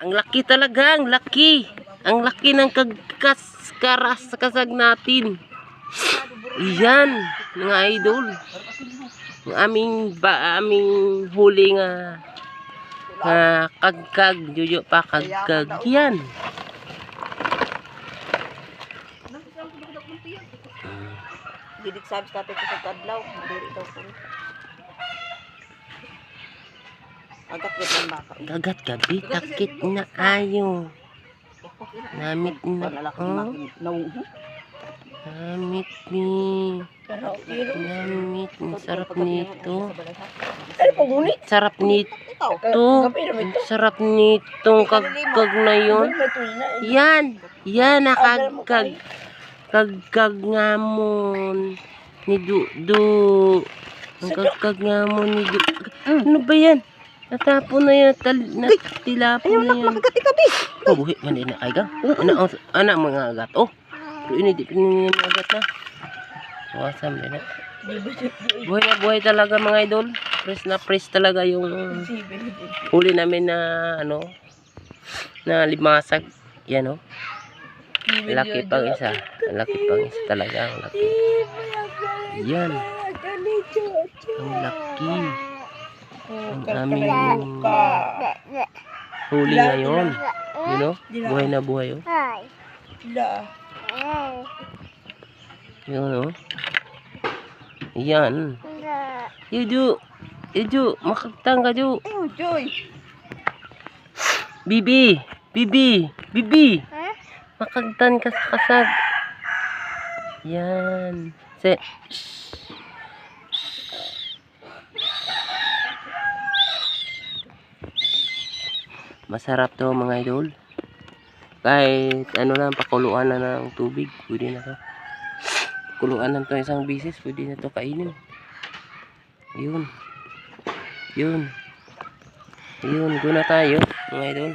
Ang laki talaga, ang laki. Ang laki ng kasag natin. Iyan, mga idol. Ang aming huli nga kagkag, jujo pa kagkag. Yan. Didik sabi sa tatay ko sa kadlaw, diri daw ko. Agad gid ang baka. Dagat gabi, takit na ayo. Namit na. Oh. Namit ni. Namit. Ang sarap nito. Sarap nito. Sarap nitong kagkag na yun. Yan. Yan, nakagkag. Kagkag nga mo ni Dudu. Ang kagkag nga mo ni Dudu. Ano ba yan? Natapon na yan. Tilapon na yan. Oh, buhi. Mandi na kay gang. Anak mga agat. Oh. Pero ini di pininin mga agat na. Wasam din na. Buhay na buhay talaga mga idol. Press na press talaga yung huli namin na ano. Na limasag. Yan oh. Laki pang isa. Laki pang isa talaga. Laki. Yan. Ang laki. Ang aming huli ngayon. You know? Buhay na buhay oh. Yun oh. Yan. Yuju. Makagtang ka ju. Bibi. Makagtan ka sa kasag. Yan. Masarap to mga idol. Kahit ano lang, pakuluan na ng tubig, pwede na to. Kuluan lang to isang bisis, pwede na to kainin. Yun. Yun, guna tayo mga idol.